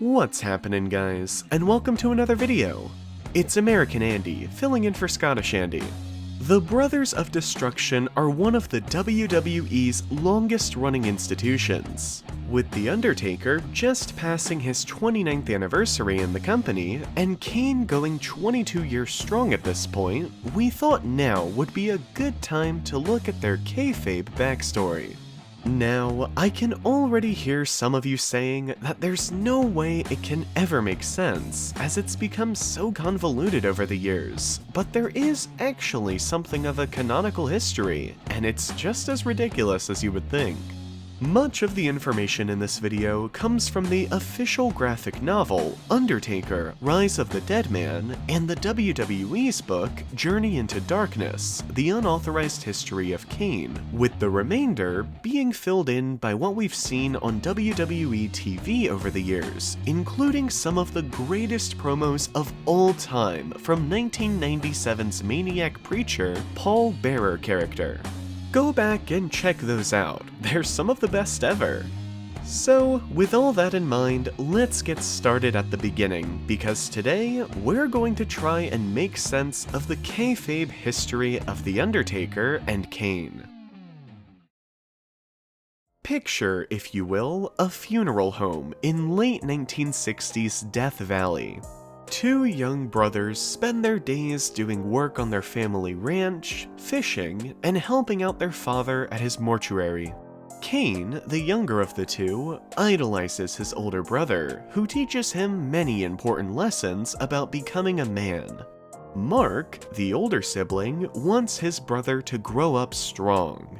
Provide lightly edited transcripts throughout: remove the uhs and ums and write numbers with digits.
What's happening, guys, and welcome to another video. It's American Andy, filling in for Scottish Andy. The Brothers of Destruction are one of the WWE's longest-running institutions, with The Undertaker just passing his 29th anniversary in the company, and Kane going 22 years strong at this point. We thought now would be a good time to look at their Kayfabe backstory. Now, I can already hear some of you saying that there's no way it can ever make sense, as it's become so convoluted over the years, but there is actually something of a canonical history, and it's just as ridiculous as you would think. Much of the information in this video comes from the official graphic novel Undertaker, Rise of the Dead Man, and the WWE's book Journey into Darkness, The Unauthorized History of Kane, with the remainder being filled in by what we've seen on WWE TV over the years, including some of the greatest promos of all time from 1997's Maniac Preacher Paul Bearer character. Go back and check those out, they're some of the best ever. So, with all that in mind, let's get started at the beginning, because today, we're going to try and make sense of the kayfabe history of The Undertaker and Kane. Picture, if you will, a funeral home in late 1960s Death Valley. Two young brothers spend their days doing work on their family ranch, fishing, and helping out their father at his mortuary. Kane, the younger of the two, idolizes his older brother, who teaches him many important lessons about becoming a man. Mark, the older sibling, wants his brother to grow up strong.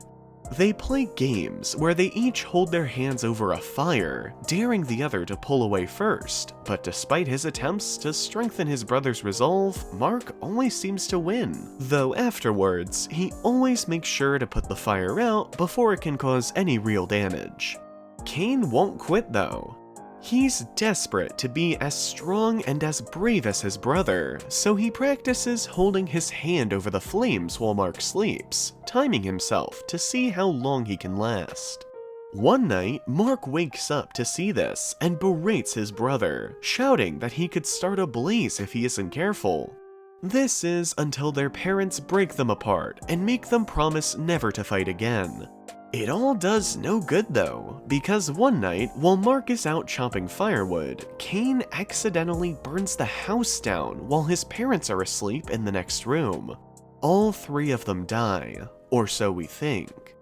They play games where they each hold their hands over a fire, daring the other to pull away first, but despite his attempts to strengthen his brother's resolve, Mark always seems to win. Though afterwards, he always makes sure to put the fire out before it can cause any real damage. Kane won't quit though. He's desperate to be as strong and as brave as his brother, so he practices holding his hand over the flames while Mark sleeps, timing himself to see how long he can last. One night, Mark wakes up to see this and berates his brother, shouting that he could start a blaze if he isn't careful. This is until their parents break them apart and make them promise never to fight again. It all does no good though, because one night, while Mark is out chopping firewood, Kane accidentally burns the house down while his parents are asleep in the next room. All three of them die, or so we think.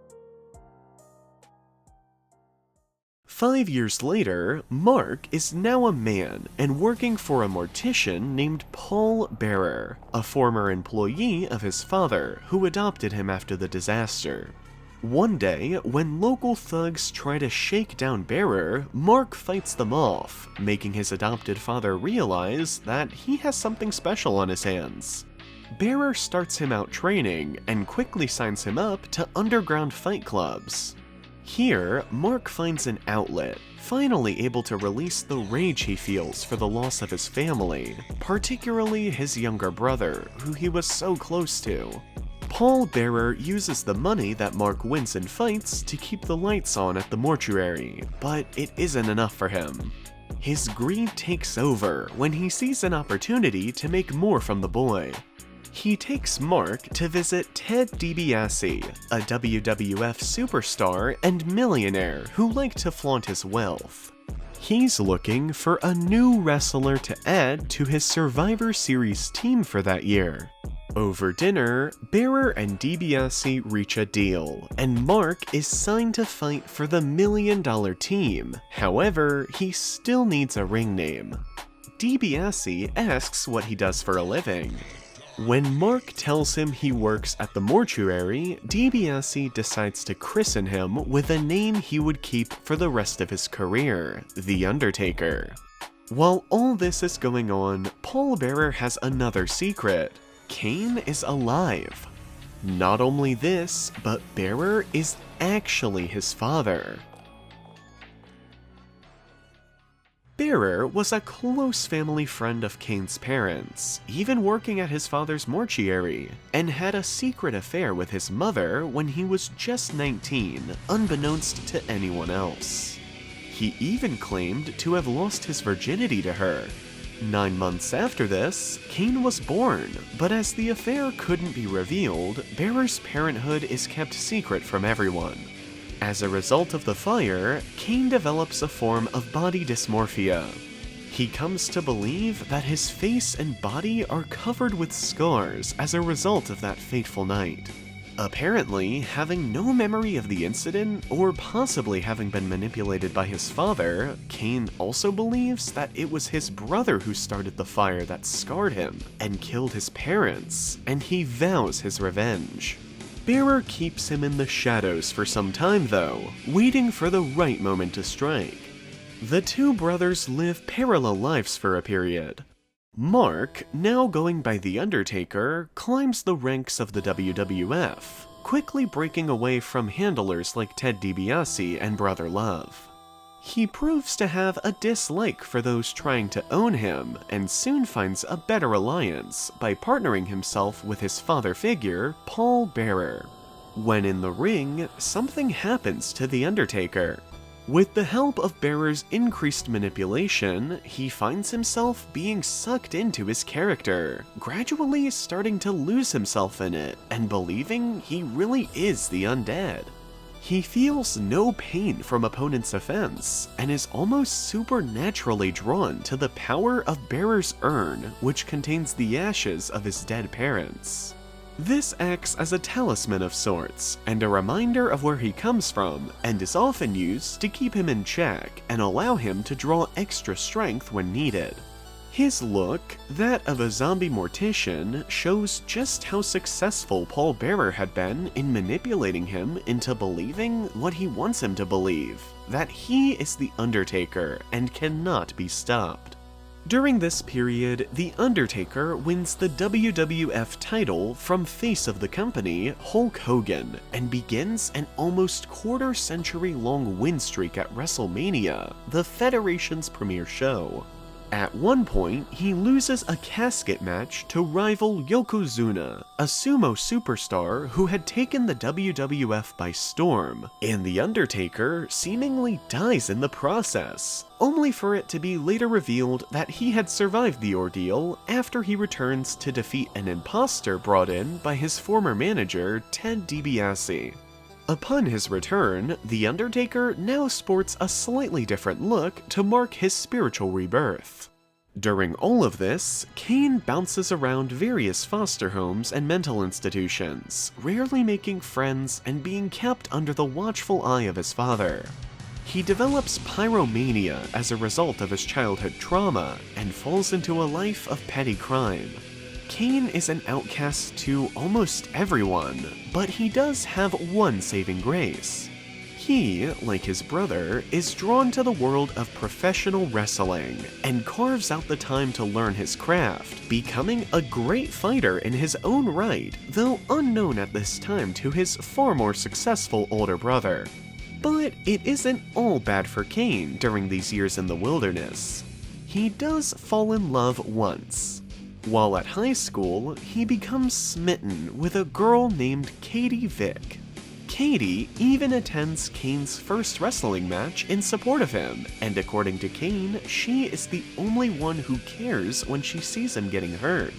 5 years later, Mark is now a man and working for a mortician named Paul Bearer, a former employee of his father who adopted him after the disaster. One day, when local thugs try to shake down Bearer, Mark fights them off, making his adopted father realize that he has something special on his hands. Bearer starts him out training and quickly signs him up to underground fight clubs. Here, Mark finds an outlet, finally able to release the rage he feels for the loss of his family, particularly his younger brother, who he was so close to. Paul Bearer uses the money that Mark wins in fights to keep the lights on at the mortuary, but it isn't enough for him. His greed takes over when he sees an opportunity to make more from the boy. He takes Mark to visit Ted DiBiase, a WWF superstar and millionaire who liked to flaunt his wealth. He's looking for a new wrestler to add to his Survivor Series team for that year. Over dinner, Bearer and DiBiase reach a deal, and Mark is signed to fight for the $1 million team. However, he still needs a ring name. DiBiase asks what he does for a living. When Mark tells him he works at the mortuary, DiBiase decides to christen him with a name he would keep for the rest of his career, The Undertaker. While all this is going on, Paul Bearer has another secret. Kane is alive. Not only this, but Bearer is actually his father. Bearer was a close family friend of Kane's parents, even working at his father's mortuary, and had a secret affair with his mother when he was just 19, unbeknownst to anyone else. He even claimed to have lost his virginity to her. 9 months after this, Kane was born, but as the affair couldn't be revealed, Bearer's parenthood is kept secret from everyone. As a result of the fire, Kane develops a form of body dysmorphia. He comes to believe that his face and body are covered with scars as a result of that fateful night. Apparently, having no memory of the incident, or possibly having been manipulated by his father, Kane also believes that it was his brother who started the fire that scarred him and killed his parents, and he vows his revenge. Bearer keeps him in the shadows for some time though, waiting for the right moment to strike. The two brothers live parallel lives for a period. Mark, now going by The Undertaker, climbs the ranks of the WWF, quickly breaking away from handlers like Ted DiBiase and Brother Love. He proves to have a dislike for those trying to own him, and soon finds a better alliance by partnering himself with his father figure, Paul Bearer. When in the ring, something happens to The Undertaker. With the help of Bearer's increased manipulation, he finds himself being sucked into his character, gradually starting to lose himself in it, and believing he really is the undead. He feels no pain from opponents' offense, and is almost supernaturally drawn to the power of Bearer's urn, which contains the ashes of his dead parents. This acts as a talisman of sorts, and a reminder of where he comes from, and is often used to keep him in check and allow him to draw extra strength when needed. His look, that of a zombie mortician, shows just how successful Paul Bearer had been in manipulating him into believing what he wants him to believe, that he is the Undertaker and cannot be stopped. During this period, The Undertaker wins the WWF title from face of the company, Hulk Hogan, and begins an almost quarter-century-long win streak at WrestleMania, the Federation's premier show. At one point, he loses a casket match to rival Yokozuna, a sumo superstar who had taken the WWF by storm, and The Undertaker seemingly dies in the process, only for it to be later revealed that he had survived the ordeal after he returns to defeat an imposter brought in by his former manager, Ted DiBiase. Upon his return, The Undertaker now sports a slightly different look to mark his spiritual rebirth. During all of this, Kane bounces around various foster homes and mental institutions, rarely making friends and being kept under the watchful eye of his father. He develops pyromania as a result of his childhood trauma and falls into a life of petty crime. Kane is an outcast to almost everyone, but he does have one saving grace. He, like his brother, is drawn to the world of professional wrestling, and carves out the time to learn his craft, becoming a great fighter in his own right, though unknown at this time to his far more successful older brother. But it isn't all bad for Kane during these years in the wilderness. He does fall in love once. While at high school, he becomes smitten with a girl named Katie Vick. Katie even attends Kane's first wrestling match in support of him, and according to Kane, she is the only one who cares when she sees him getting hurt.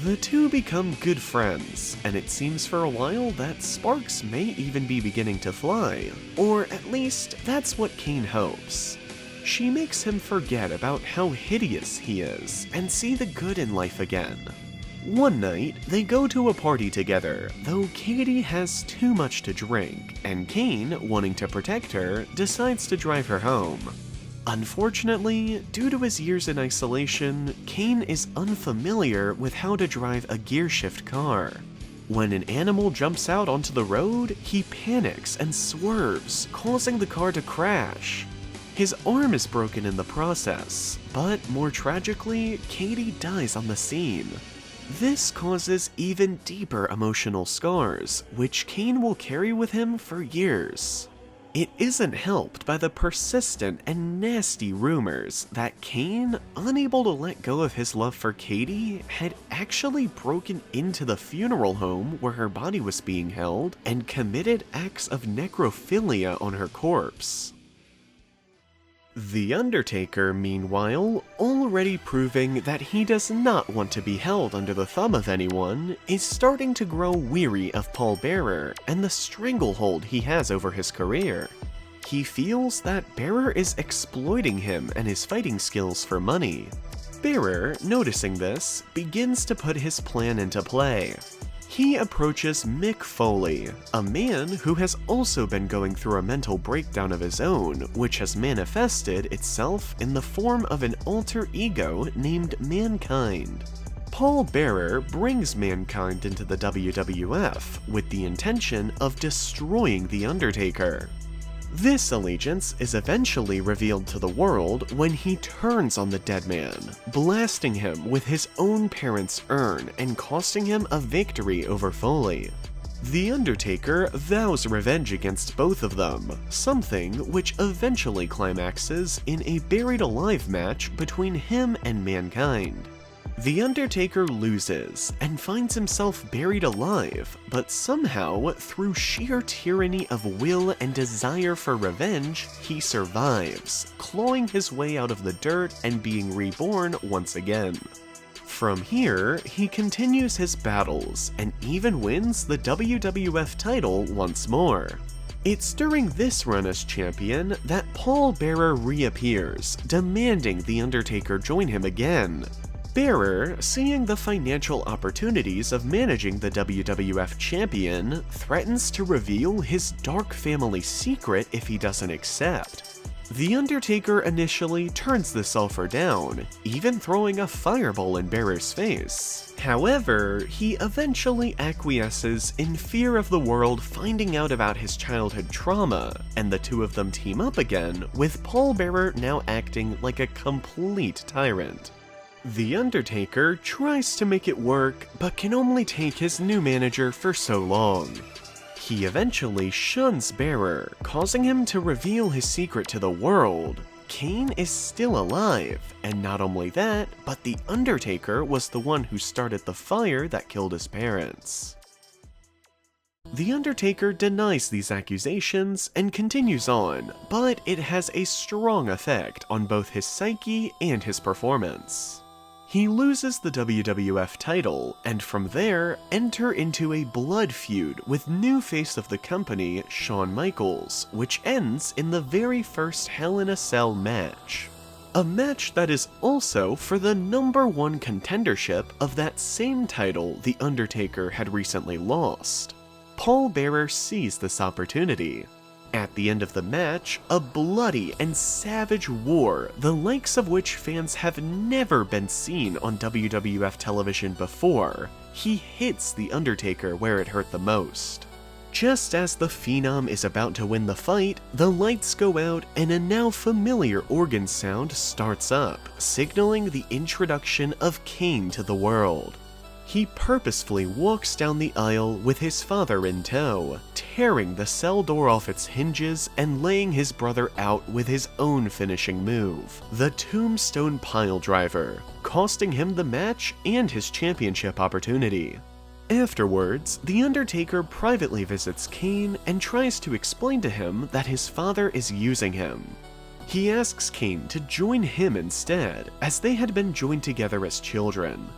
The two become good friends, and it seems for a while that sparks may even be beginning to fly, or at least that's what Kane hopes. She makes him forget about how hideous he is and see the good in life again. One night, they go to a party together, though Katie has too much to drink, and Kane, wanting to protect her, decides to drive her home. Unfortunately, due to his years in isolation, Kane is unfamiliar with how to drive a gearshift car. When an animal jumps out onto the road, he panics and swerves, causing the car to crash. His arm is broken in the process, but more tragically, Katie dies on the scene. This causes even deeper emotional scars, which Kane will carry with him for years. It isn't helped by the persistent and nasty rumors that Kane, unable to let go of his love for Katie, had actually broken into the funeral home where her body was being held and committed acts of necrophilia on her corpse. The Undertaker, meanwhile, already proving that he does not want to be held under the thumb of anyone, is starting to grow weary of Paul Bearer and the stranglehold he has over his career. He feels that Bearer is exploiting him and his fighting skills for money. Bearer, noticing this, begins to put his plan into play. He approaches Mick Foley, a man who has also been going through a mental breakdown of his own, which has manifested itself in the form of an alter ego named Mankind. Paul Bearer brings Mankind into the WWF with the intention of destroying The Undertaker. This allegiance is eventually revealed to the world when he turns on the dead man, blasting him with his own parents' urn and costing him a victory over Foley. The Undertaker vows revenge against both of them, something which eventually climaxes in a buried alive match between him and Mankind. The Undertaker loses and finds himself buried alive, but somehow, through sheer tyranny of will and desire for revenge, he survives, clawing his way out of the dirt and being reborn once again. From here, he continues his battles and even wins the WWF title once more. It's during this run as champion that Paul Bearer reappears, demanding The Undertaker join him again. Bearer, seeing the financial opportunities of managing the WWF champion, threatens to reveal his dark family secret if he doesn't accept. The Undertaker initially turns this offer down, even throwing a fireball in Bearer's face. However, he eventually acquiesces in fear of the world finding out about his childhood trauma, and the two of them team up again, with Paul Bearer now acting like a complete tyrant. The Undertaker tries to make it work, but can only take his new manager for so long. He eventually shuns Bearer, causing him to reveal his secret to the world. Kane is still alive, and not only that, but The Undertaker was the one who started the fire that killed his parents. The Undertaker denies these accusations and continues on, but it has a strong effect on both his psyche and his performance. He loses the WWF title, and from there, enter into a blood feud with new face of the company, Shawn Michaels, which ends in the very first Hell in a Cell match. A match that is also for the #1 contendership of that same title The Undertaker had recently lost. Paul Bearer sees this opportunity. At the end of the match, a bloody and savage war, the likes of which fans have never been seen on WWF television before, he hits The Undertaker where it hurt the most. Just as the Phenom is about to win the fight, the lights go out and a now familiar organ sound starts up, signaling the introduction of Kane to the world. He purposefully walks down the aisle with his father in tow, tearing the cell door off its hinges and laying his brother out with his own finishing move, the Tombstone Piledriver, costing him the match and his championship opportunity. Afterwards, The Undertaker privately visits Kane and tries to explain to him that his father is using him. He asks Kane to join him instead, as they had been joined together as children.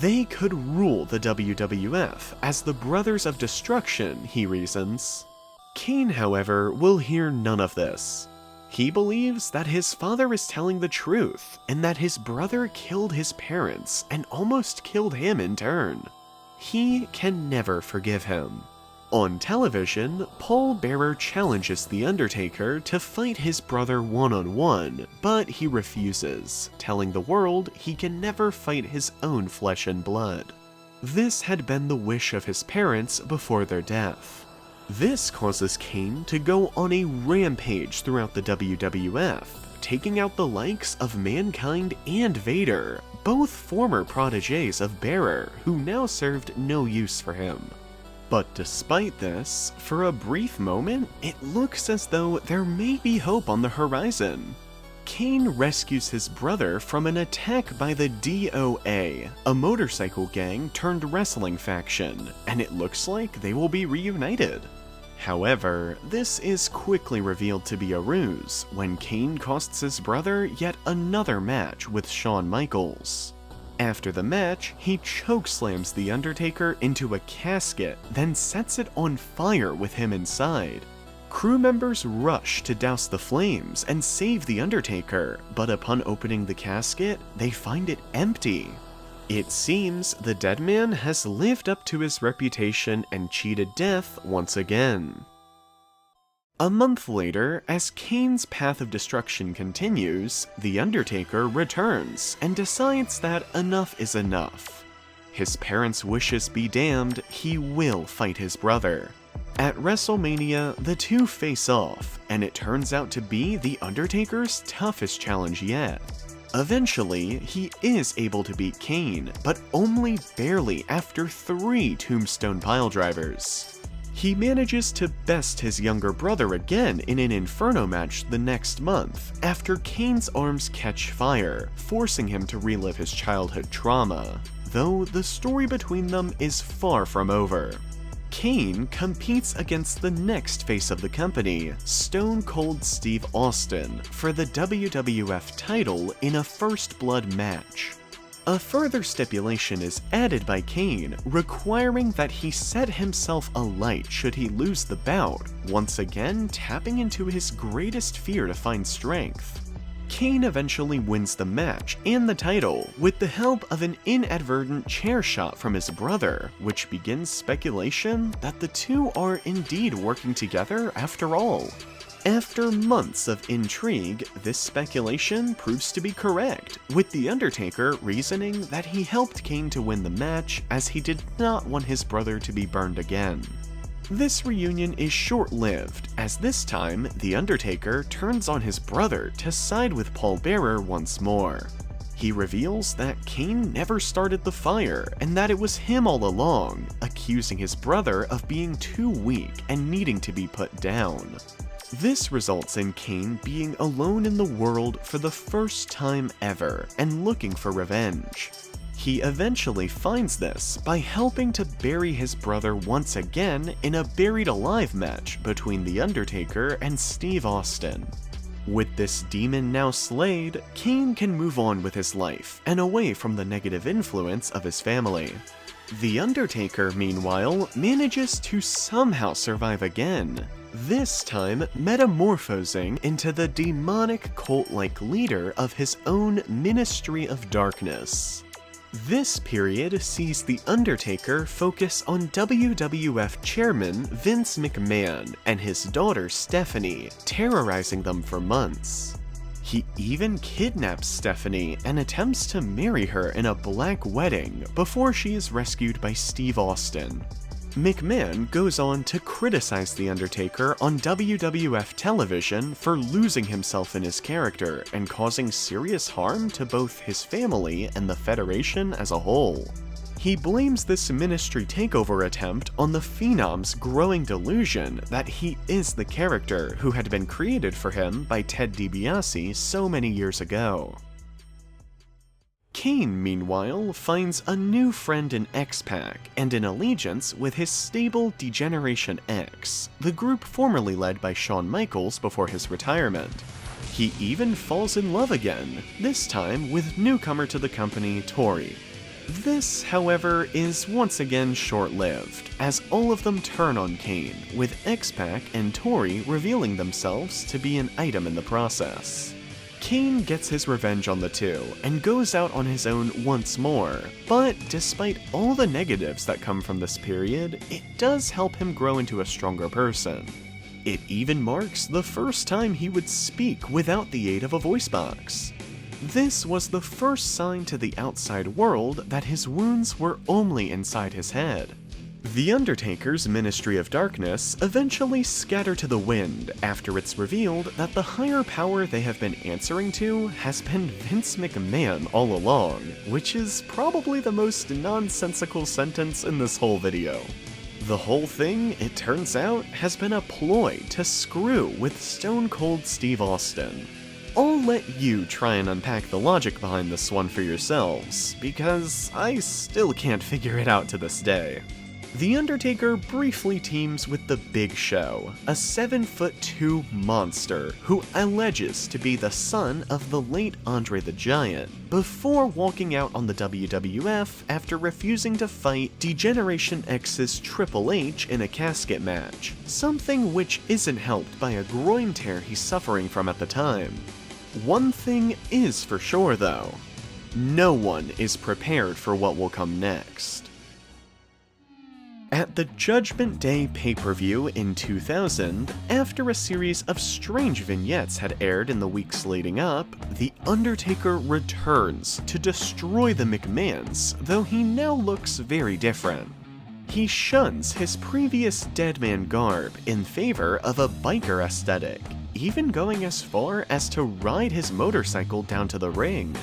They could rule the WWF as the Brothers of Destruction, he reasons. Kane, however, will hear none of this. He believes that his father is telling the truth, and that his brother killed his parents and almost killed him in turn. He can never forgive him. On television, Paul Bearer challenges The Undertaker to fight his brother one-on-one, but he refuses, telling the world he can never fight his own flesh and blood. This had been the wish of his parents before their death. This causes Kane to go on a rampage throughout the WWF, taking out the likes of Mankind and Vader, both former protégés of Bearer who now served no use for him. But despite this, for a brief moment, it looks as though there may be hope on the horizon. Kane rescues his brother from an attack by the DOA, a motorcycle gang turned wrestling faction, and it looks like they will be reunited. However, this is quickly revealed to be a ruse when Kane costs his brother yet another match with Shawn Michaels. After the match, he chokeslams The Undertaker into a casket, then sets it on fire with him inside. Crew members rush to douse the flames and save The Undertaker, but upon opening the casket, they find it empty. It seems the dead man has lived up to his reputation and cheated death once again. A month later, as Kane's path of destruction continues, The Undertaker returns and decides that enough is enough. His parents' wishes be damned, he will fight his brother. At WrestleMania, the two face off, and it turns out to be The Undertaker's toughest challenge yet. Eventually, he is able to beat Kane, but only barely after 3 tombstone piledrivers. He manages to best his younger brother again in an Inferno match the next month, after Kane's arms catch fire, forcing him to relive his childhood trauma, though the story between them is far from over. Kane competes against the next face of the company, Stone Cold Steve Austin, for the WWF title in a First Blood match. A further stipulation is added by Kane, requiring that he set himself alight should he lose the bout, once again tapping into his greatest fear to find strength. Kane eventually wins the match and the title with the help of an inadvertent chair shot from his brother, which begins speculation that the two are indeed working together after all. After months of intrigue, this speculation proves to be correct, with The Undertaker reasoning that he helped Kane to win the match as he did not want his brother to be burned again. This reunion is short-lived, as this time, The Undertaker turns on his brother to side with Paul Bearer once more. He reveals that Kane never started the fire, and that it was him all along, accusing his brother of being too weak and needing to be put down. This results in Kane being alone in the world for the first time ever, and looking for revenge. He eventually finds this by helping to bury his brother once again in a Buried Alive match between The Undertaker and Steve Austin. With this demon now slayed, Kane can move on with his life and away from the negative influence of his family. The Undertaker, meanwhile, manages to somehow survive again, this time metamorphosing into the demonic cult-like leader of his own Ministry of Darkness. This period sees The Undertaker focus on WWF chairman Vince McMahon and his daughter Stephanie, terrorizing them for months. He even kidnaps Stephanie and attempts to marry her in a black wedding before she is rescued by Steve Austin. McMahon goes on to criticize The Undertaker on WWF television for losing himself in his character and causing serious harm to both his family and the Federation as a whole. He blames this ministry takeover attempt on the Phenom's growing delusion that he is the character who had been created for him by Ted DiBiase so many years ago. Kane, meanwhile, finds a new friend in X-Pac and an allegiance with his stable Degeneration X, the group formerly led by Shawn Michaels before his retirement. He even falls in love again, this time with newcomer to the company, Tori. This, however, is once again short-lived, as all of them turn on Kane, with X-Pac and Tori revealing themselves to be an item in the process. Kane gets his revenge on the two, and goes out on his own once more, but despite all the negatives that come from this period, it does help him grow into a stronger person. It even marks the first time he would speak without the aid of a voice box. This was the first sign to the outside world that his wounds were only inside his head. The Undertaker's Ministry of Darkness eventually scatter to the wind after it's revealed that the higher power they have been answering to has been Vince McMahon all along, which is probably the most nonsensical sentence in this whole video. The whole thing, it turns out, has been a ploy to screw with Stone Cold Steve Austin. I'll let you try and unpack the logic behind this one for yourselves, because I still can't figure it out to this day. The Undertaker briefly teams with The Big Show, a 7'2" monster who alleges to be the son of the late Andre the Giant, before walking out on the WWF after refusing to fight D-Generation X's Triple H in a casket match, something which isn't helped by a groin tear he's suffering from at the time. One thing is for sure though, no one is prepared for what will come next. At the Judgment Day pay-per-view in 2000, after a series of strange vignettes had aired in the weeks leading up, The Undertaker returns to destroy the McMahons, though he now looks very different. He shuns his previous deadman garb in favor of a biker aesthetic, even going as far as to ride his motorcycle down to the ring.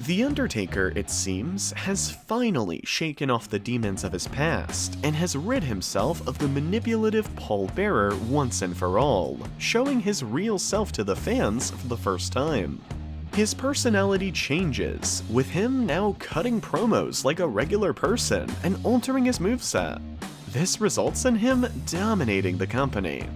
The Undertaker, it seems, has finally shaken off the demons of his past, and has rid himself of the manipulative Paul Bearer once and for all, showing his real self to the fans for the first time. His personality changes, with him now cutting promos like a regular person and altering his moveset. This results in him dominating the company.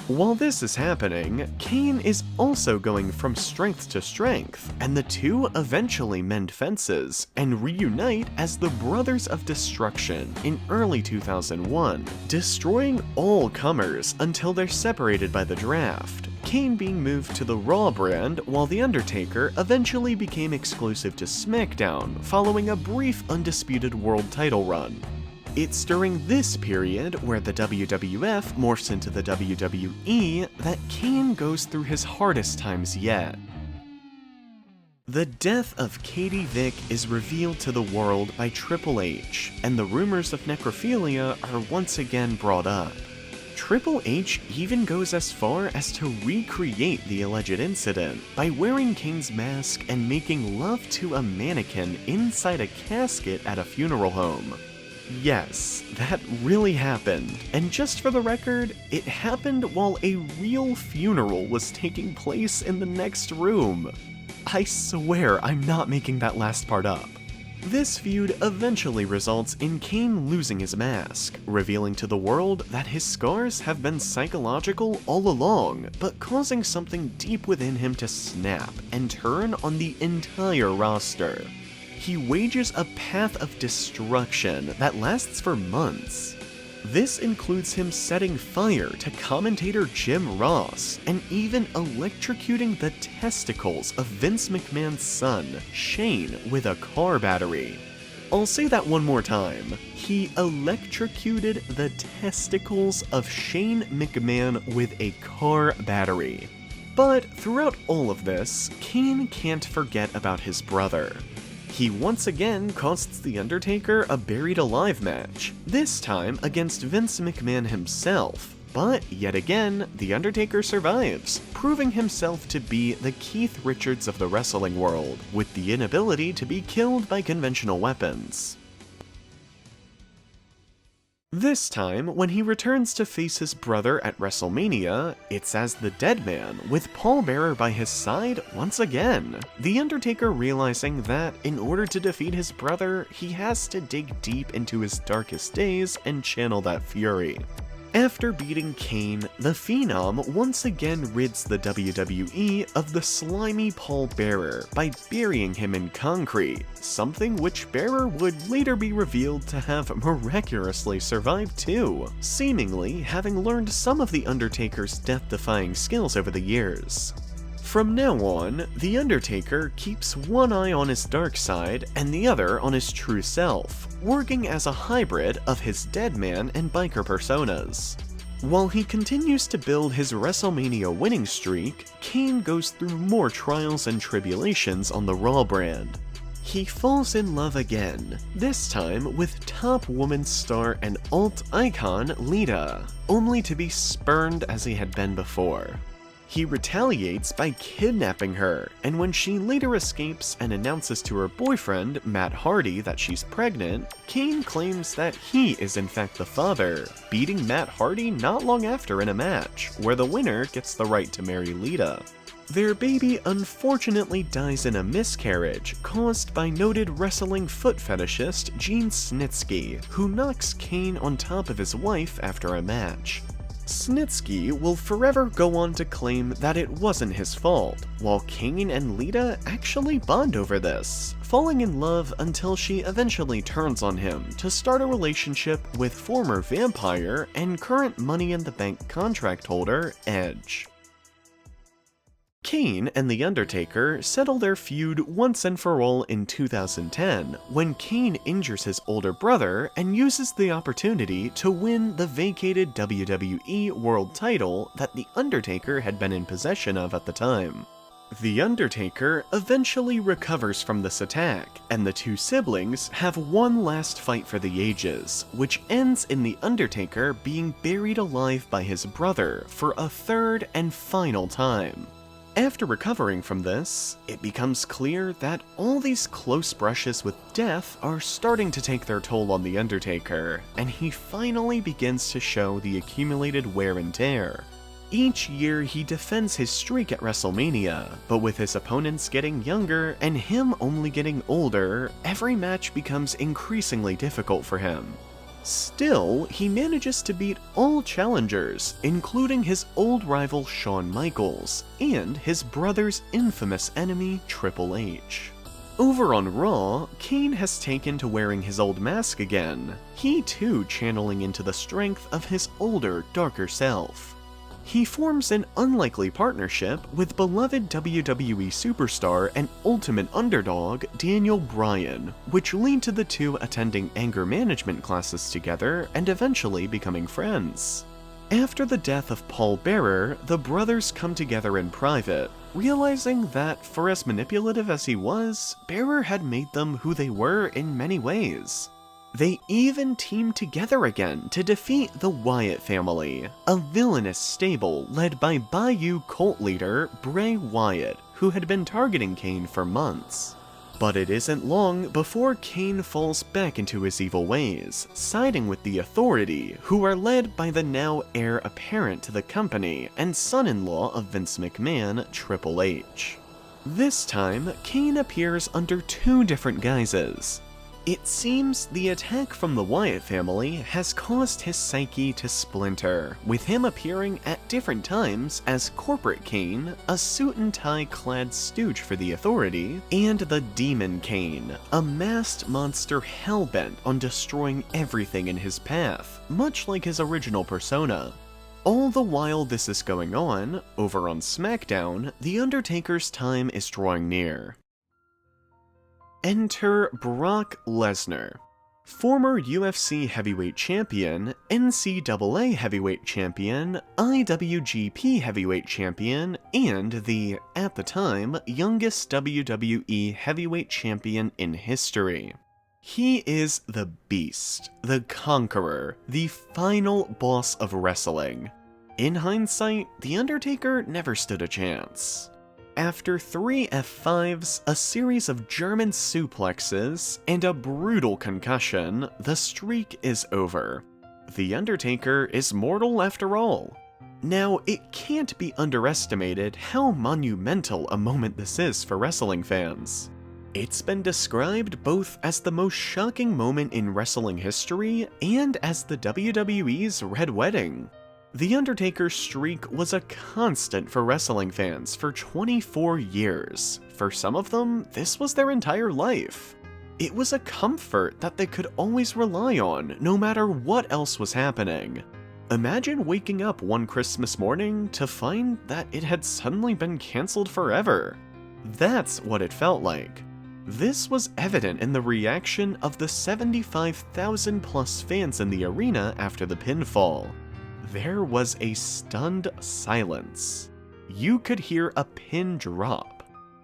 While this is happening, Kane is also going from strength to strength, and the two eventually mend fences and reunite as the Brothers of Destruction in early 2001, destroying all comers until they're separated by the draft, Kane being moved to the Raw brand while The Undertaker eventually became exclusive to SmackDown following a brief undisputed world title run. It's during this period, where the WWF morphs into the WWE, that Kane goes through his hardest times yet. The death of Katie Vick is revealed to the world by Triple H, and the rumors of necrophilia are once again brought up. Triple H even goes as far as to recreate the alleged incident by wearing Kane's mask and making love to a mannequin inside a casket at a funeral home. Yes, that really happened, and just for the record, it happened while a real funeral was taking place in the next room. I swear I'm not making that last part up. This feud eventually results in Kane losing his mask, revealing to the world that his scars have been psychological all along, but causing something deep within him to snap and turn on the entire roster. He wages a path of destruction that lasts for months. This includes him setting fire to commentator Jim Ross, and even electrocuting the testicles of Vince McMahon's son, Shane, with a car battery. I'll say that one more time. He electrocuted the testicles of Shane McMahon with a car battery. But throughout all of this, Kane can't forget about his brother. He once again costs The Undertaker a buried alive match, this time against Vince McMahon himself, but yet again, The Undertaker survives, proving himself to be the Keith Richards of the wrestling world, with the inability to be killed by conventional weapons. This time, when he returns to face his brother at WrestleMania, it's as the Dead Man, with Paul Bearer by his side once again. The Undertaker realizing that, in order to defeat his brother, he has to dig deep into his darkest days and channel that fury. After beating Kane, the Phenom once again rids the WWE of the slimy Paul Bearer by burying him in concrete, something which Bearer would later be revealed to have miraculously survived too, seemingly having learned some of The Undertaker's death-defying skills over the years. From now on, The Undertaker keeps one eye on his dark side and the other on his true self, working as a hybrid of his Deadman and biker personas. While he continues to build his WrestleMania winning streak, Kane goes through more trials and tribulations on the Raw brand. He falls in love again, this time with top woman star and alt icon Lita, only to be spurned as he had been before. He retaliates by kidnapping her, and when she later escapes and announces to her boyfriend, Matt Hardy, that she's pregnant, Kane claims that he is in fact the father, beating Matt Hardy not long after in a match, where the winner gets the right to marry Lita. Their baby unfortunately dies in a miscarriage caused by noted wrestling foot fetishist Gene Snitsky, who knocks Kane on top of his wife after a match. Snitsky will forever go on to claim that it wasn't his fault, while Kane and Lita actually bond over this, falling in love until she eventually turns on him to start a relationship with former Vampire and current Money in the Bank contract holder, Edge. Kane and The Undertaker settle their feud once and for all in 2010, when Kane injures his older brother and uses the opportunity to win the vacated WWE World title that The Undertaker had been in possession of at the time. The Undertaker eventually recovers from this attack, and the two siblings have one last fight for the ages, which ends in The Undertaker being buried alive by his brother for a third and final time. After recovering from this, it becomes clear that all these close brushes with death are starting to take their toll on The Undertaker, and he finally begins to show the accumulated wear and tear. Each year he defends his streak at WrestleMania, but with his opponents getting younger and him only getting older, every match becomes increasingly difficult for him. Still, he manages to beat all challengers, including his old rival Shawn Michaels, and his brother's infamous enemy Triple H. Over on Raw, Kane has taken to wearing his old mask again, he too channeling into the strength of his older, darker self. He forms an unlikely partnership with beloved WWE superstar and ultimate underdog Daniel Bryan, which lead to the two attending anger management classes together and eventually becoming friends. After the death of Paul Bearer, the brothers come together in private, realizing that, for as manipulative as he was, Bearer had made them who they were in many ways. They even team together again to defeat the Wyatt family, a villainous stable led by Bayou cult leader Bray Wyatt, who had been targeting Kane for months. But it isn't long before Kane falls back into his evil ways, siding with the Authority, who are led by the now heir apparent to the company and son-in-law of Vince McMahon, Triple H. This time, Kane appears under two different guises. It seems the attack from the Wyatt family has caused his psyche to splinter, with him appearing at different times as Corporate Kane, a suit-and-tie clad stooge for the Authority, and the Demon Kane, a masked monster hell-bent on destroying everything in his path, much like his original persona. All the while this is going on, over on SmackDown, The Undertaker's time is drawing near. Enter Brock Lesnar. Former UFC Heavyweight Champion, NCAA Heavyweight Champion, IWGP Heavyweight Champion, and the, at the time, youngest WWE Heavyweight Champion in history. He is the Beast, the Conqueror, the final boss of wrestling. In hindsight, The Undertaker never stood a chance. After 3 F5s, a series of German suplexes, and a brutal concussion, the streak is over. The Undertaker is mortal after all. Now, it can't be underestimated how monumental a moment this is for wrestling fans. It's been described both as the most shocking moment in wrestling history and as the WWE's Red Wedding. The Undertaker's streak was a constant for wrestling fans for 24 years. For some of them, this was their entire life. It was a comfort that they could always rely on, no matter what else was happening. Imagine waking up one Christmas morning to find that it had suddenly been cancelled forever. That's what it felt like. This was evident in the reaction of the 75,000 plus fans in the arena after the pinfall. There was a stunned silence. You could hear a pin drop.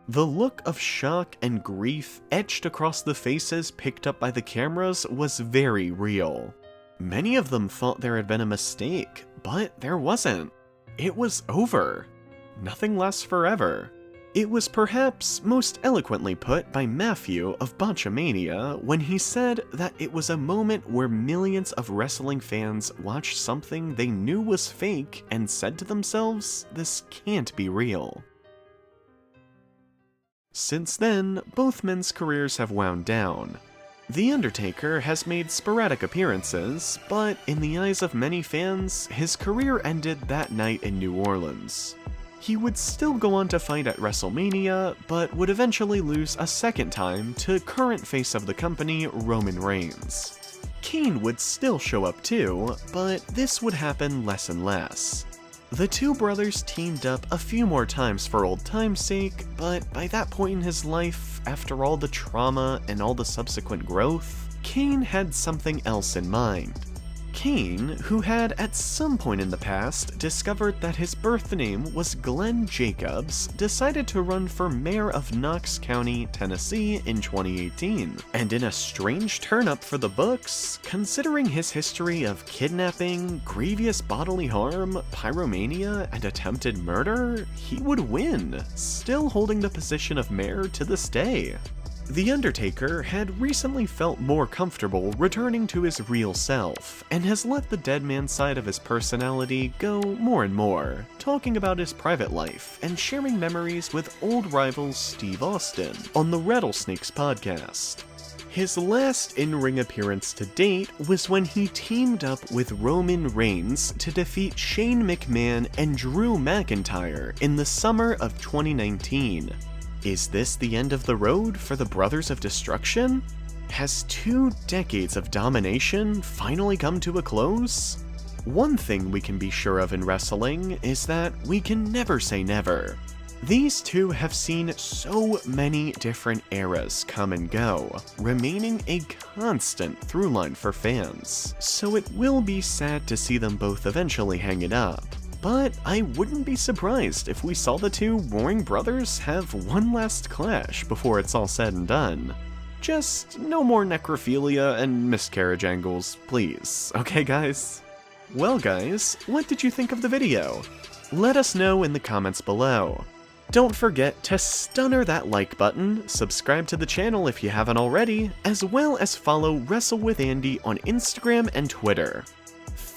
The look of shock and grief etched across the faces picked up by the cameras was very real. Many of them thought there had been a mistake, but there wasn't. It was over. Nothing lasts forever. It was perhaps most eloquently put by Matthew of Botchamania when he said that it was a moment where millions of wrestling fans watched something they knew was fake and said to themselves, "This can't be real." Since then, both men's careers have wound down. The Undertaker has made sporadic appearances, but in the eyes of many fans, his career ended that night in New Orleans. He would still go on to fight at WrestleMania, but would eventually lose a second time to current face of the company, Roman Reigns. Kane would still show up too, but this would happen less and less. The two brothers teamed up a few more times for old time's sake, but by that point in his life, after all the trauma and all the subsequent growth, Kane had something else in mind. Kane, who had at some point in the past discovered that his birth name was Glenn Jacobs, decided to run for mayor of Knox County, Tennessee in 2018. And in a strange turn-up for the books, considering his history of kidnapping, grievous bodily harm, pyromania, and attempted murder, he would win, still holding the position of mayor to this day. The Undertaker had recently felt more comfortable returning to his real self, and has let the dead man side of his personality go more and more, talking about his private life and sharing memories with old rival Steve Austin on the Rattlesnakes podcast. His last in-ring appearance to date was when he teamed up with Roman Reigns to defeat Shane McMahon and Drew McIntyre in the summer of 2019. Is this the end of the road for the Brothers of Destruction? Has 2 decades of domination finally come to a close? One thing we can be sure of in wrestling is that we can never say never. These two have seen so many different eras come and go, remaining a constant through-line for fans, so it will be sad to see them both eventually hang it up. But I wouldn't be surprised if we saw the two warring brothers have one last clash before it's all said and done. Just no more necrophilia and miscarriage angles, please, okay guys? Well guys, what did you think of the video? Let us know in the comments below. Don't forget to stunner that like button, subscribe to the channel if you haven't already, as well as follow Wrestle with Andy on Instagram and Twitter.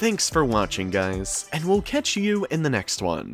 Thanks for watching, guys, and we'll catch you in the next one.